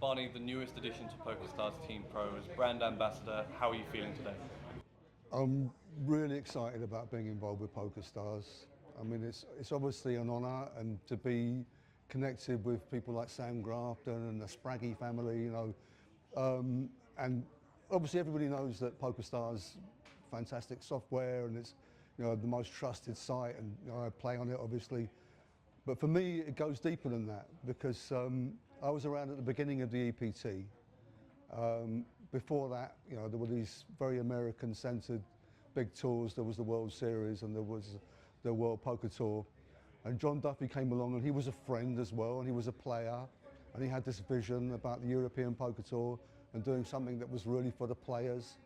Barny, the newest addition to Pokerstars Team Pro as brand ambassador, how are you feeling today? I'm really excited about being involved with Pokerstars. I mean, it's obviously an honour, and to be connected with people like Sam Grafton and the Spraggy family, you know, and obviously everybody knows that Pokerstars, fantastic software, and it's, you know, the most trusted site, and you know, I play on it obviously. But for me, it goes deeper than that, because I was around at the beginning of the EPT. Before that, you know, there were these very American-centered big tours. There was the World Series and there was the World Poker Tour. And John Duffy came along, and he was a friend as well, and he was a player, and he had this vision about the European Poker Tour and doing something that was really for the players.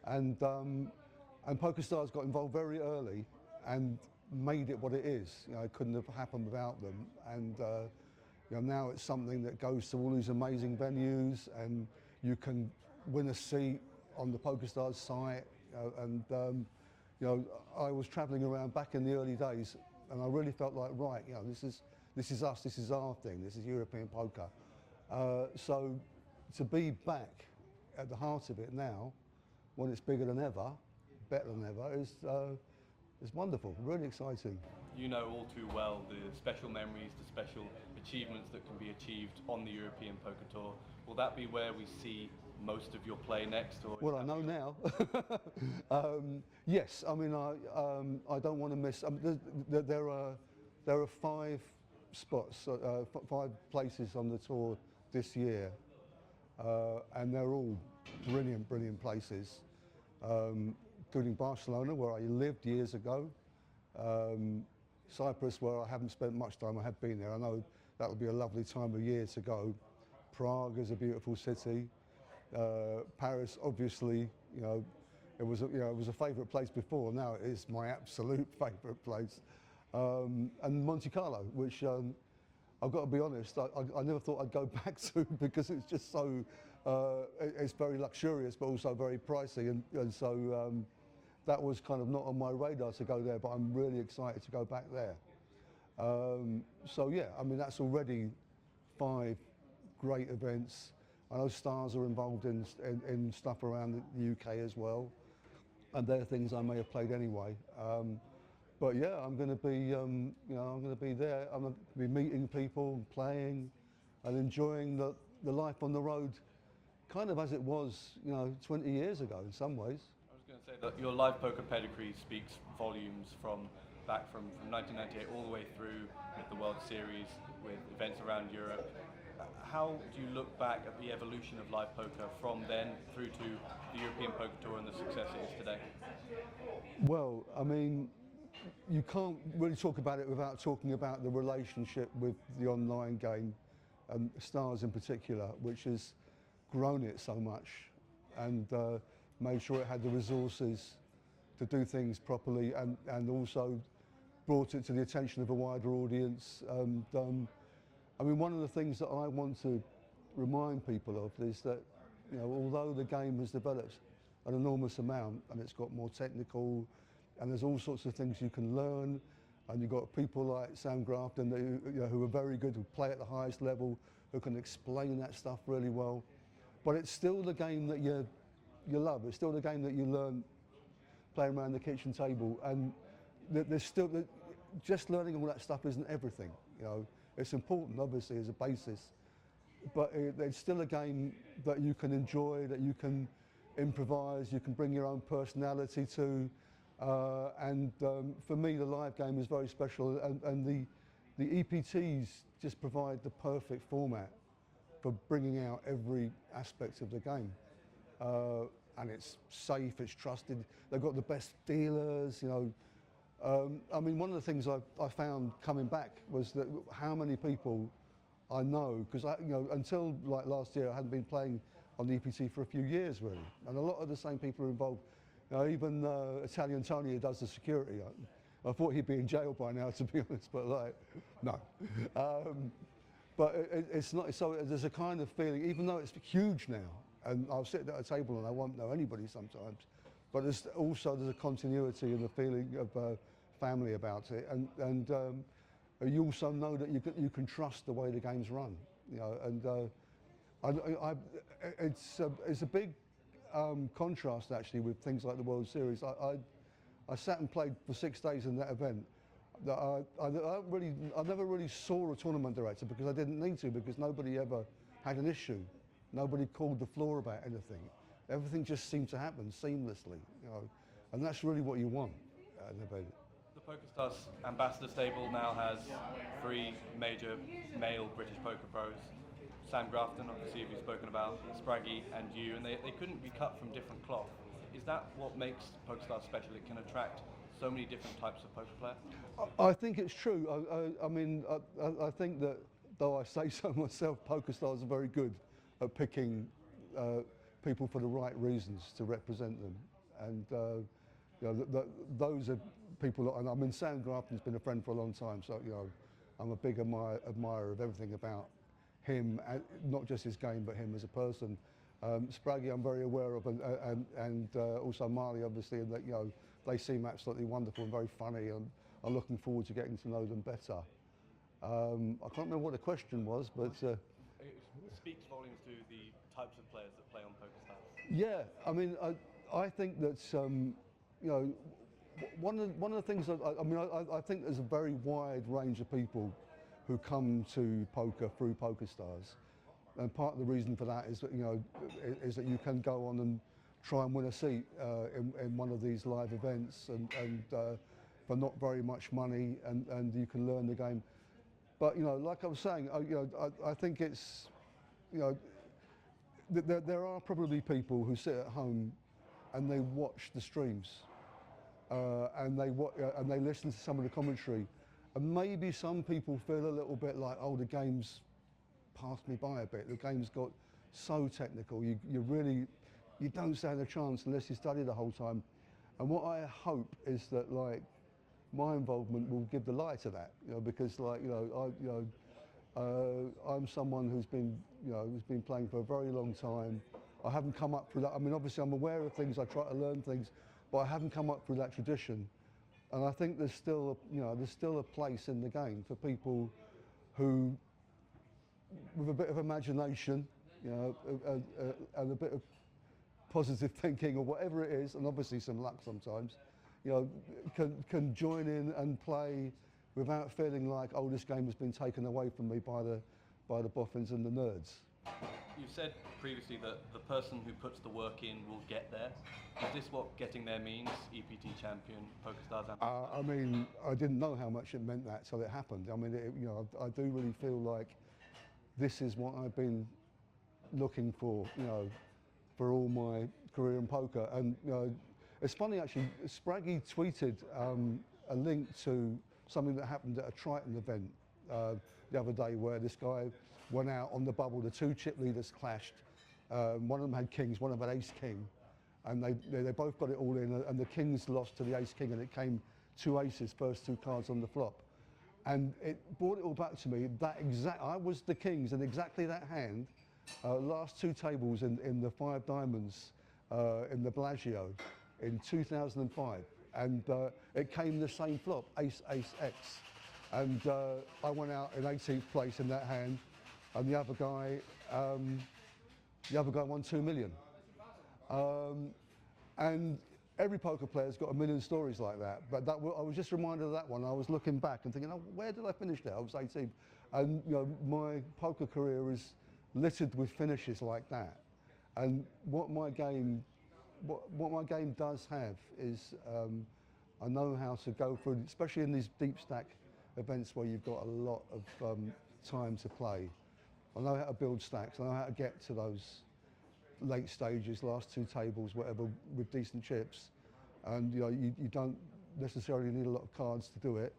And Pokerstars got involved very early and made it what it is. You know, it couldn't have happened without them. And you know, now it's something that goes to all these amazing venues, and you can win a seat on the Pokerstars site. You know, I was travelling around back in the early days, and I really felt like, right, you know, this is us, this is our thing, this is European poker. So to be back at the heart of it now, when it's bigger than ever, better than ever, is wonderful, really exciting. You know all too well the special memories, the special achievements that can be achieved on the European Poker Tour. Will that be where we see most of your play next? Or well, I know now. Yes, I mean, I don't want to miss. There are 5 spots, 5 places on the tour this year, and they're all brilliant places. Including Barcelona, where I lived years ago, Cyprus, where I haven't spent much time. I have been there. I know that'll be a lovely time of year to go. Prague is a beautiful city. Paris, obviously, you know, it was a favourite place before. Now it is my absolute favourite place. And Monte Carlo, which I've got to be honest, I never thought I'd go back to, because it's just so, it's very luxurious but also very pricey, and so that was kind of not on my radar to go there, but I'm really excited to go back there. So yeah, I mean, that's already 5 great events. I know Stars are involved in stuff around the UK as well, and they're things I may have played anyway. But yeah, I'm going to be, you know, I'm going to be there. I'm going to be meeting people, and playing, and enjoying the life on the road, kind of as it was, you know, 20 years ago in some ways. I was going to say that your live poker pedigree speaks volumes from 1998 all the way through with the World Series, with events around Europe. How do you look back at the evolution of live poker from then through to the European Poker Tour and the success it is today? Well, I mean, you can't really talk about it without talking about the relationship with the online game, and Stars in particular, which has grown it so much, and made sure it had the resources to do things properly, and also brought it to the attention of a wider audience. I mean, one of the things that I want to remind people of is that, you know, although the game has developed an enormous amount, and it's got more technical, and there's all sorts of things you can learn, and you've got people like Sam Grafton who are very good, who play at the highest level, who can explain that stuff really well. But it's still the game that you love. It's still the game that you learn playing around the kitchen table, and there's still, just learning all that stuff isn't everything. You know, it's important, obviously, as a basis, but it's still a game that you can enjoy, that you can improvise, you can bring your own personality to. For me, the live game is very special, and the EPTs just provide the perfect format for bringing out every aspect of the game. And it's safe, it's trusted, they've got the best dealers, you know. I mean, one of the things I found coming back was that how many people I know, because you know, until like last year I hadn't been playing on the EPT for a few years really, and a lot of the same people are involved. You know, even Italian Tony, who does the security, I thought he'd be in jail by now, to be honest, but like, no. But it's not, so there's a kind of feeling, even though it's huge now, and I'll sit at a table and I won't know anybody sometimes, but there's a continuity and a feeling of family about it, and you also know that you can trust the way the game's run, you know, and It's a big contrast actually with things like the World Series. I sat and played for 6 days in that event. I never really saw a tournament director because I didn't need to, because nobody ever had an issue. Nobody called the floor about anything. Everything just seemed to happen seamlessly, you know, and that's really what you want at an event. The PokerStars ambassador stable now has 3 major male British poker pros. Sam Grafton, obviously, we've spoken about, Spraggy and you, and they couldn't be cut from different cloth. Is that what makes PokerStars special? It can attract so many different types of poker player? I think it's true. I mean, I think that, though I say so myself, PokerStars are very good at picking people for the right reasons to represent them. And you know, those are people that, and I mean, Sam Grafton's been a friend for a long time, so you know, I'm a big admirer of everything about him, not just his game, but him as a person. Spraggy, I'm very aware of, and also Marley, obviously, and that, you know, they seem absolutely wonderful and very funny, and I'm looking forward to getting to know them better. I can't remember what the question was, but it speaks volumes to the types of players that play on PokerStars. yeah, I mean, I think that you know, one of the things that I think there's a very wide range of people who come to poker through PokerStars, and part of the reason for that is that, you know, is that you can go on and try and win a seat in one of these live events, and for not very much money, and you can learn the game. But you know, like I was saying, you know, I think it's, you know, there are probably people who sit at home and they watch the streams, and they listen to some of the commentary, and maybe some people feel a little bit like, oh, the game's passed me by a bit. The game's got so technical. You don't stand a chance unless you study the whole time. And what I hope is that, like, my involvement will give the lie to that, you know, because, like, I'm someone who's been playing for a very long time. I haven't come up through that. I mean, obviously, I'm aware of things. I try to learn things, but I haven't come up through that tradition. And I think there's still a place in the game for people who, with a bit of imagination, you know, and a bit of positive thinking or whatever it is, and obviously some luck sometimes, you know, can join in and play without feeling like, oh, this game has been taken away from me by the boffins and the nerds. You said previously that the person who puts the work in will get there. Is this what getting there means? EPT champion, PokerStars ambassador? I mean, I didn't know how much it meant that till it happened. I mean, you know, I do really feel like this is what I've been looking for, you know, for all my career in poker. And you know, it's funny actually, Spraggy tweeted a link to something that happened at a Triton event the other day, where this guy went out on the bubble, the 2 chip leaders clashed. One of them had kings, one of them had ace king, and they both got it all in, and the kings lost to the ace king, and it came 2 aces, first 2 cards on the flop. And it brought it all back to me, I was the kings in exactly that hand, last 2 tables in the 5 diamonds in the Bellagio in 2005. And it came the same flop, ace, ace, X. And I went out in 18th place in that hand, and the other guy won 2 million. And every poker player's got a million stories like that, but I was just reminded of that one. I was looking back and thinking, oh, where did I finish there? I was 18. And you know, my poker career is littered with finishes like that. And what my game does have is, I know how to go through, especially in these deep stack events where you've got a lot of time to play. I know how to build stacks. I know how to get to those late stages, last 2 tables, whatever, with decent chips. And you know, you don't necessarily need a lot of cards to do it.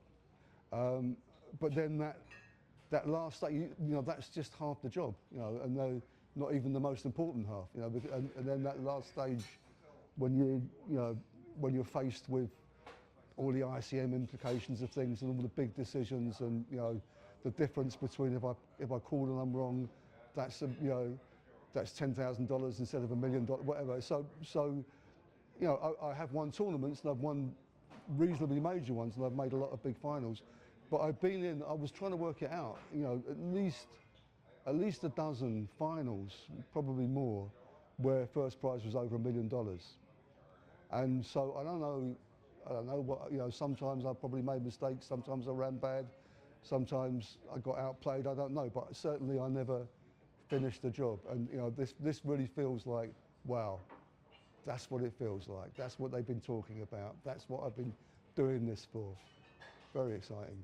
But then that last stage, you know, that's just half the job, you know, and not even the most important half, you know. And then that last stage, when you're faced with all the ICM implications of things and all the big decisions, and you know, the difference between if I call and I'm wrong, that's that's $10,000 instead of $1 million, whatever. So you know, I have won tournaments and I've won reasonably major ones, and I've made a lot of big finals. But I was trying to work it out, you know, at least at least a dozen finals, probably more, where first prize was over $1 million. And so I don't know what, you know, sometimes I probably made mistakes, sometimes I ran bad, sometimes I got outplayed, I don't know, but certainly I never finished the job. And you know, this really feels like, wow, that's what it feels like. That's what they've been talking about. That's what I've been doing this for. Very exciting.